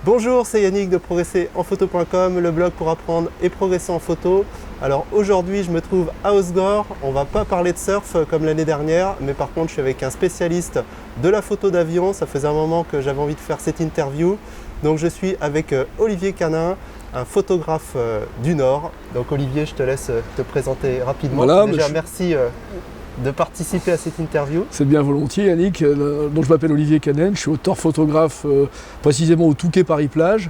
Bonjour, c'est Yannick de progresserenphoto.com, le blog pour apprendre et progresser en photo. Alors aujourd'hui, je me trouve à Hossegor. On va pas parler de surf comme l'année dernière, mais par contre, je suis avec un spécialiste de la photo d'avion. Ça faisait un moment que j'avais envie de faire cette interview. Donc je suis avec Olivier Canin, un photographe du Nord. Donc Olivier, je te laisse te présenter rapidement. Voilà, déjà, merci de participer à cette interview. C'est bien volontiers Yannick. Donc je m'appelle Olivier Canin, je suis auteur-photographe précisément au Touquet Paris-Plage,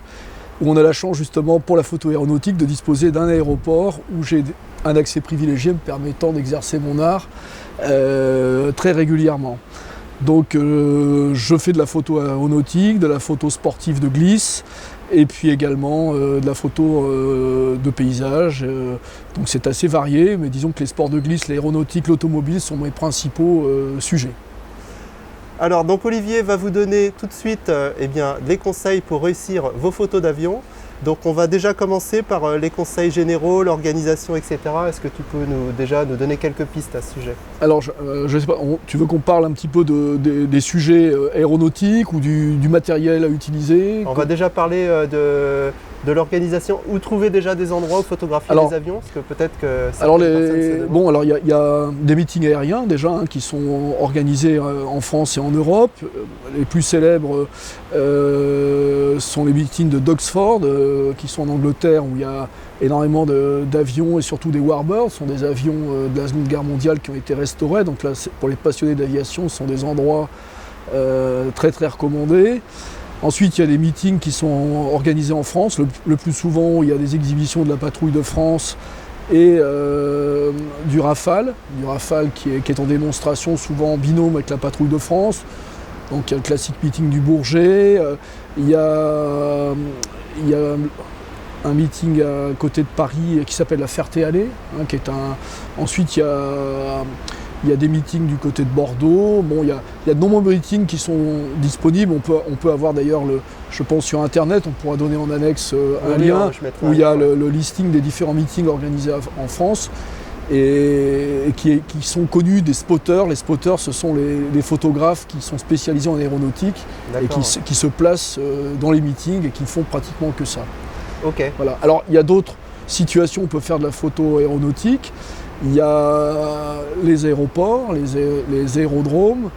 où on a la chance justement pour la photo aéronautique de disposer d'un aéroport où j'ai un accès privilégié me permettant d'exercer mon art très régulièrement. Donc je fais de la photo aéronautique, de la photo sportive de glisse, et puis également de la photo de paysage. Donc c'est assez varié, mais disons que les sports de glisse, l'aéronautique, l'automobile sont mes principaux sujets. Alors donc Olivier va vous donner tout de suite des conseils pour réussir vos photos d'avion. Donc on va déjà commencer par les conseils généraux, l'organisation, etc. Est-ce que tu peux nous donner quelques pistes à ce sujet? Alors je sais pas, tu veux qu'on parle un petit peu des sujets aéronautiques ou du matériel à utiliser? On va déjà parler de l'organisation. Où trouver déjà des endroits où photographier les avions? Parce que peut-être que il y a des meetings aériens déjà qui sont organisés en France et en Europe. Les plus célèbres sont les meetings de Doxford qui sont en Angleterre, où il y a énormément d'avions et surtout des Warbirds. Ce sont des avions de la Seconde Guerre mondiale qui ont été restaurés. Donc là, pour les passionnés d'aviation, ce sont des endroits très très recommandés. Ensuite, il y a des meetings qui sont organisés en France. Le plus souvent, il y a des exhibitions de la Patrouille de France et du Rafale. Qui est en démonstration souvent en binôme avec la Patrouille de France. Donc il y a le classique meeting du Bourget. Il y a un meeting à côté de Paris qui s'appelle la Ferté-Alais. Ensuite, il y a des meetings du côté de Bordeaux. Bon, il y a de nombreux meetings qui sont disponibles. On peut avoir d'ailleurs, je pense sur Internet, on pourra donner en annexe un lien où il y a le listing des différents meetings organisés en France et qui sont connus des spotters. Les spotters, ce sont les photographes qui sont spécialisés en aéronautique et qui se placent dans les meetings et qui ne font pratiquement que ça. Ok. Voilà. Alors, il y a d'autres situations où on peut faire de la photo aéronautique. Il y a les aéroports, les aérodromes.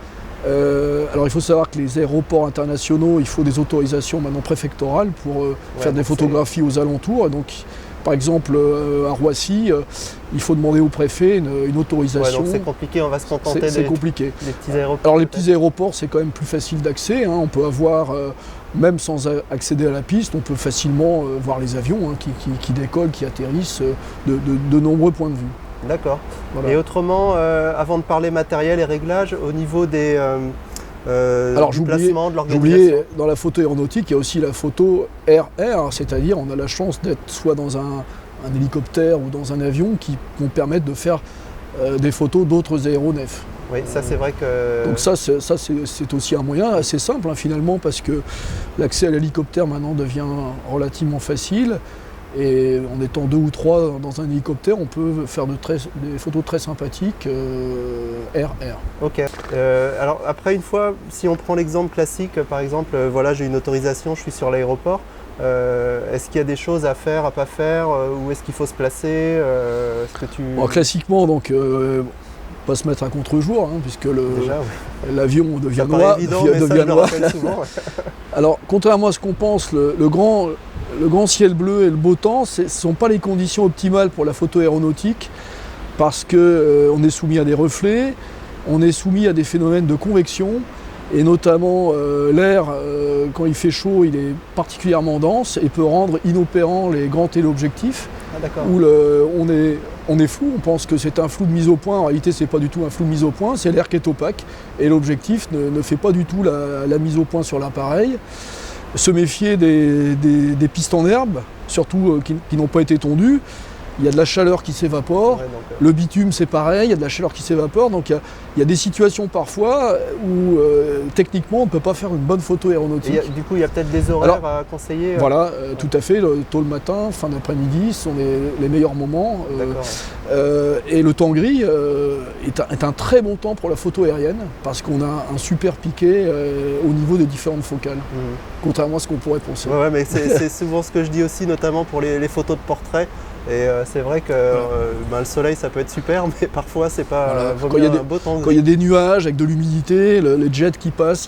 Alors il faut savoir que les aéroports internationaux, il faut des autorisations maintenant préfectorales pour faire des photographies aux alentours. Donc, par exemple, à Roissy, il faut demander au préfet une autorisation. Ouais, donc c'est compliqué, on va se contenter des petits aéroports. Alors les petits aéroports, c'est quand même plus facile d'accès. On peut avoir, même sans accéder à la piste, on peut facilement voir les avions qui décollent, qui atterrissent de nombreux points de vue. D'accord. Voilà. Et autrement, avant de parler matériel et réglage, au niveau des du placement, de l'organisation. Dans la photo aéronautique, il y a aussi la photo air-air, c'est-à-dire on a la chance d'être soit dans un hélicoptère ou dans un avion qui vont permettre de faire des photos d'autres aéronefs. Oui, ça c'est vrai que... Donc ça c'est aussi un moyen assez simple finalement, parce que l'accès à l'hélicoptère maintenant devient relativement facile. Et en étant 2 ou 3 dans un hélicoptère, on peut faire des photos très sympathiques air-air. Ok. Alors après, une fois, si on prend l'exemple classique, par exemple, voilà, j'ai une autorisation, je suis sur l'aéroport. Est-ce qu'il y a des choses à faire, à pas faire, où est-ce qu'il faut se placer classiquement, donc, pas se mettre à contre-jour, puisque l'avion devient noir. Alors, contrairement à ce qu'on pense, le grand ciel bleu et le beau temps, ce ne sont pas les conditions optimales pour la photo aéronautique, parce qu'on est soumis à des reflets, on est soumis à des phénomènes de convection, et notamment l'air, quand il fait chaud, il est particulièrement dense et peut rendre inopérants les grands téléobjectifs, où on est flou, on pense que c'est un flou de mise au point. En réalité, ce n'est pas du tout un flou de mise au point, c'est l'air qui est opaque, et l'objectif ne fait pas du tout la mise au point sur l'appareil. Se méfier des pistes en herbe, surtout qui n'ont pas été tondues. Il y a de la chaleur qui s'évapore, le bitume c'est pareil, il y a de la chaleur qui s'évapore, donc il y a des situations parfois où techniquement on ne peut pas faire une bonne photo aéronautique. Du coup il y a peut-être des horaires à conseiller Voilà, tout à fait, tôt le matin, fin d'après-midi sont les meilleurs moments. Et le temps gris est un très bon temps pour la photo aérienne parce qu'on a un super piqué au niveau des différentes focales, contrairement à ce qu'on pourrait penser. Ouais, mais c'est souvent ce que je dis aussi, notamment pour les photos de portrait. Et c'est vrai que le soleil ça peut être super, mais parfois c'est pas vaut mieux un beau temps gris. Quand il y a des nuages avec de l'humidité, les jets qui passent,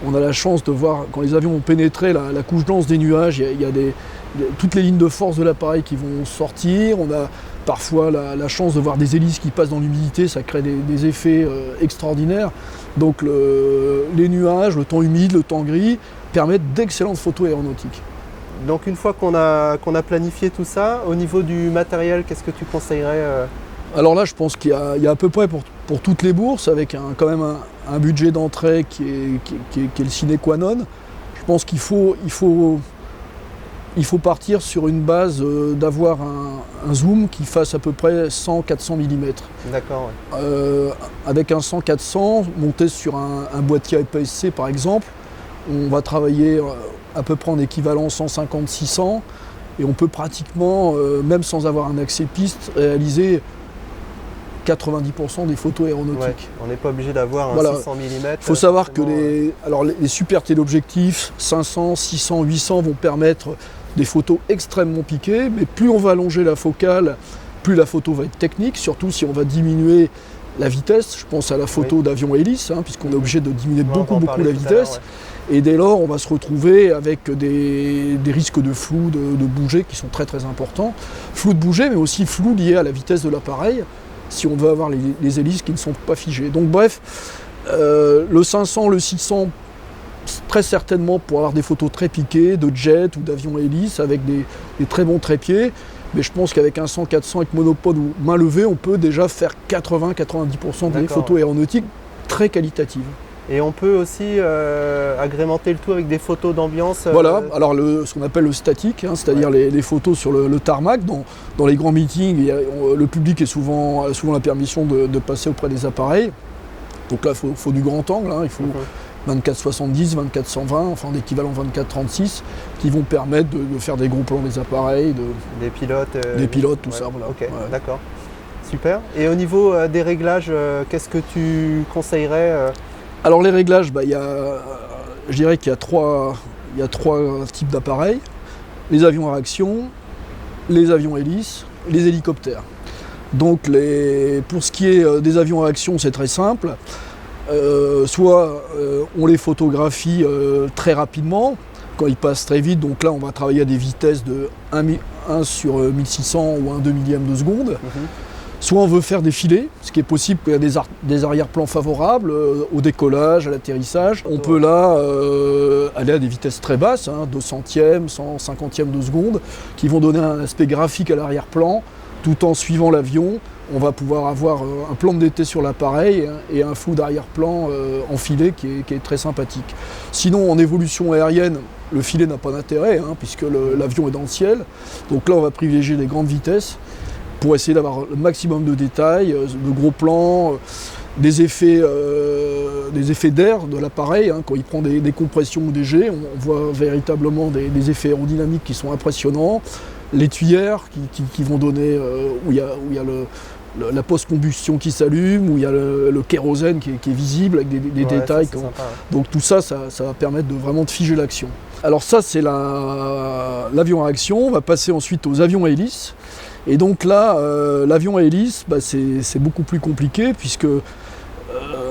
on a la chance de voir, quand les avions ont pénétré la couche dense des nuages, il y a toutes les lignes de force de l'appareil qui vont sortir. On a parfois la chance de voir des hélices qui passent dans l'humidité, ça crée des effets extraordinaires. Donc les nuages, le temps humide, le temps gris permettent d'excellentes photos aéronautiques. Donc une fois qu'on a planifié tout ça, au niveau du matériel, qu'est-ce que tu conseillerais Alors là, je pense qu'il y a à peu près pour toutes les bourses, avec quand même un budget d'entrée qui est le sine qua non. Je pense qu'il faut partir sur une base d'avoir un zoom qui fasse à peu près 100-400 mm. D'accord. Ouais. Avec un 100-400, monté sur un boîtier APS-C par exemple, on va travailler à peu près en équivalent 150-600 et on peut pratiquement, même sans avoir un accès piste, réaliser 90% des photos aéronautiques. Ouais, on n'est pas obligé d'avoir un 600 mm. Il faut savoir que les super téléobjectifs 500, 600, 800 vont permettre des photos extrêmement piquées, mais plus on va allonger la focale, plus la photo va être technique, surtout si on va diminuer la vitesse. Je pense à la photo d'avion hélice, puisqu'on est obligé de diminuer beaucoup la vitesse. Et dès lors, on va se retrouver avec des risques de flou, de bouger qui sont très très importants. Flou de bouger, mais aussi flou lié à la vitesse de l'appareil, si on veut avoir les hélices qui ne sont pas figées. Donc bref, le 500, le 600, très certainement pour avoir des photos très piquées, de jets ou d'avions hélices avec des très bons trépieds. Mais je pense qu'avec un 100-400 avec monopode ou main levée, on peut déjà faire 80-90% des photos aéronautiques très qualitatives. Et on peut aussi agrémenter le tout avec des photos d'ambiance. Voilà, alors ce qu'on appelle le statique, c'est-à-dire les photos sur le tarmac. Dans les grands meetings, le public a souvent la permission de passer auprès des appareils. Donc là, il faut du grand angle, il faut 24-70, 24-120, enfin l'équivalent 24-36, qui vont permettre de faire des gros plans des appareils. Des pilotes. Tout ça, voilà. Ok, ouais. D'accord. Super. Et au niveau des réglages, qu'est-ce que tu conseillerais Alors les réglages, je dirais qu'il y a trois types d'appareils. Les avions à réaction, les avions hélices, les hélicoptères. Donc pour ce qui est des avions à réaction, c'est très simple. Soit on les photographie très rapidement, quand ils passent très vite, donc là on va travailler à des vitesses de 1 sur 1600 ou 1/2 millième de seconde. Soit on veut faire des filets, ce qui est possible qu'il y a des arrière-plans favorables au décollage, à l'atterrissage. On peut là aller à des vitesses très basses, 200e, 150e de seconde, qui vont donner un aspect graphique à l'arrière-plan, tout en suivant l'avion. On va pouvoir avoir un plan de DT sur l'appareil et un flou d'arrière-plan enfilé qui est très sympathique. Sinon, en évolution aérienne, le filet n'a pas d'intérêt, puisque l'avion est dans le ciel. Donc là, on va privilégier les grandes vitesses pour essayer d'avoir le maximum de détails, de gros plans, des effets d'air de l'appareil. Quand il prend des compressions ou des jets, on voit véritablement des effets aérodynamiques qui sont impressionnants. Les tuyères qui vont donner, où il y a la post-combustion qui s'allume, où il y a le kérosène qui est visible avec des détails. Ça, sympa, Donc tout ça va permettre vraiment de figer l'action. Alors ça, c'est l'avion à réaction. On va passer ensuite aux avions à hélice. Et donc là, l'avion à hélice, c'est beaucoup plus compliqué puisque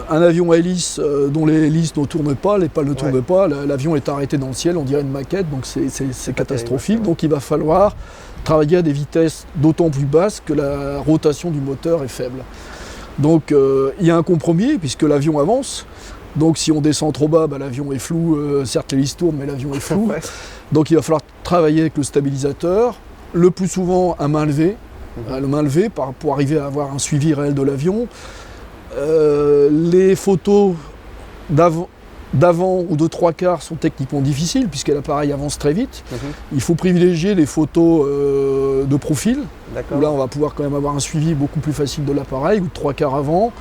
un avion à hélice dont les hélices ne tournent pas, les pales ne tournent pas, l'avion est arrêté dans le ciel, on dirait une maquette, donc c'est catastrophique. Donc il va falloir travailler à des vitesses d'autant plus basses que la rotation du moteur est faible. Donc il y a un compromis puisque l'avion avance. Donc si on descend trop bas, l'avion est flou, certes l'hélice tourne, mais l'avion est flou. Donc il va falloir travailler avec le stabilisateur. Le plus souvent à main levée, pour arriver à avoir un suivi réel de l'avion. Les photos d'avant ou de 3/4 sont techniquement difficiles puisque l'appareil avance très vite. Il faut privilégier les photos de profil, où là on va pouvoir quand même avoir un suivi beaucoup plus facile de l'appareil, ou de 3/4 avant.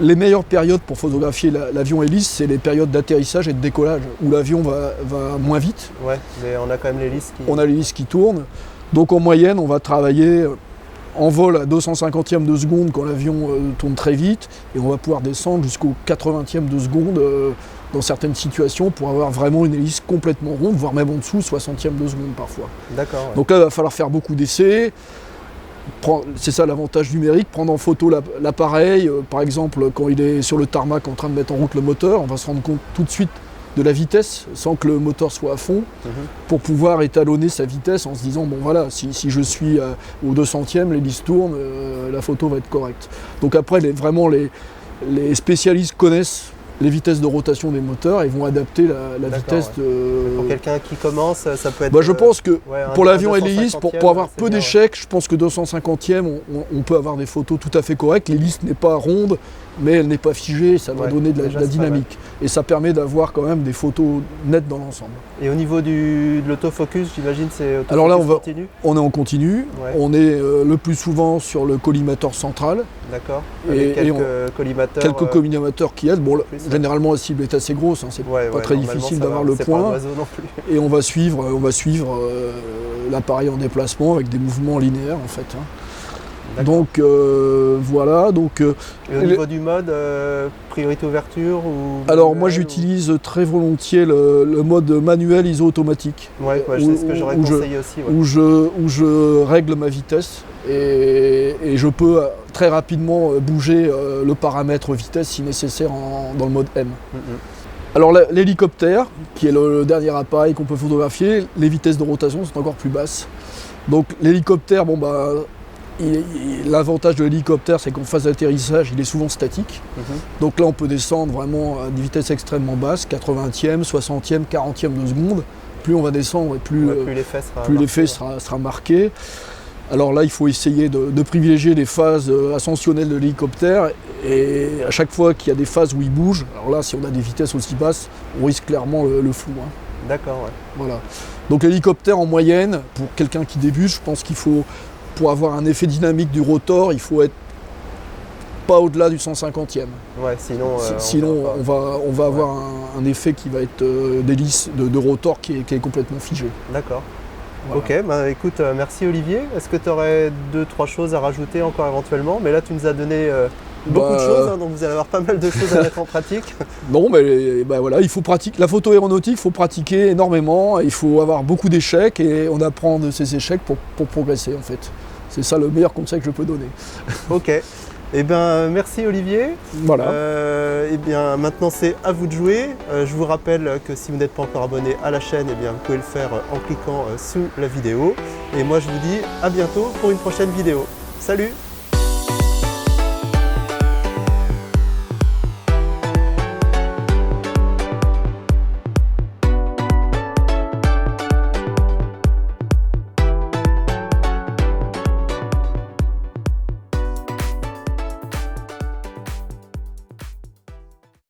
Les meilleures périodes pour photographier l'avion hélice, c'est les périodes d'atterrissage et de décollage, où l'avion va moins vite. Ouais, mais on a quand même l'hélice qui... On a l'hélice qui tourne. Donc en moyenne, on va travailler envol à 250e de seconde quand l'avion tourne très vite, et on va pouvoir descendre jusqu'au 80e de seconde dans certaines situations pour avoir vraiment une hélice complètement ronde, voire même en dessous, 60e de seconde parfois. D'accord. Ouais. Donc là, il va falloir faire beaucoup d'essais. C'est ça l'avantage numérique, prendre en photo l'appareil, par exemple quand il est sur le tarmac en train de mettre en route le moteur, on va se rendre compte tout de suite de la vitesse sans que le moteur soit à fond, pour pouvoir étalonner sa vitesse en se disant bon voilà, si je suis au 200e, l'hélice tourne, la photo va être correcte. Donc après vraiment les spécialistes connaissent les vitesses de rotation des moteurs et vont adapter la vitesse de... Pour quelqu'un qui commence, ça peut être... je pense que pour l'avion et l'hélice, pour avoir peu bien, d'échecs, je pense que 250e, on peut avoir des photos tout à fait correctes. L'hélice n'est pas ronde, mais elle n'est pas figée, ça va donner de la dynamique. Et ça permet d'avoir quand même des photos nettes dans l'ensemble. Et au niveau de l'autofocus, j'imagine c'est autofocus alors là, continu. On est en continu, on est le plus souvent sur le collimateur central. D'accord. Avec quelques collimateurs. Quelques collimateurs qui aident. Bon, généralement la cible est assez grosse, hein, c'est pas très difficile d'avoir le point. Pas non plus. Et on va suivre l'appareil en déplacement avec des mouvements linéaires en fait. Donc voilà. Donc, et au niveau du mode, priorité ouverture ou alors moi j'utilise très volontiers le mode manuel ISO automatique. C'est ce que j'aurais conseillé aussi. Où je règle ma vitesse et je peux très rapidement bouger le paramètre vitesse si nécessaire dans le mode M. Alors l'hélicoptère, qui est le dernier appareil qu'on peut photographier, les vitesses de rotation sont encore plus basses. Donc l'hélicoptère, l'avantage de l'hélicoptère, c'est qu'en phase d'atterrissage, il est souvent statique. Donc là, on peut descendre vraiment à des vitesses extrêmement basses, 80e, 60e, 40e de seconde. Plus on va descendre, et plus l'effet sera marqué. Alors là, il faut essayer de privilégier les phases ascensionnelles de l'hélicoptère. Et à chaque fois qu'il y a des phases où il bouge, alors là, si on a des vitesses aussi basses, on risque clairement le flou. D'accord, Voilà. Donc l'hélicoptère, en moyenne, pour quelqu'un qui débute, je pense qu'il faut... Pour avoir un effet dynamique du rotor, il faut être pas au-delà du 150e. Sinon on va avoir un effet qui va être d'hélice, de rotor qui est complètement figé. D'accord. Voilà. Ok, écoute, merci Olivier. Est-ce que tu aurais 2-3 choses à rajouter encore éventuellement? Mais là, tu nous as donné beaucoup de choses, donc vous allez avoir pas mal de choses à mettre en pratique. Non, mais voilà, il faut pratiquer. La photo aéronautique, il faut pratiquer énormément. Il faut avoir beaucoup d'échecs et on apprend de ces échecs pour progresser en fait. C'est ça le meilleur conseil que je peux donner. Ok. Merci Olivier. Voilà. Maintenant c'est à vous de jouer. Je vous rappelle que si vous n'êtes pas encore abonné à la chaîne, vous pouvez le faire en cliquant sous la vidéo. Et moi je vous dis à bientôt pour une prochaine vidéo. Salut!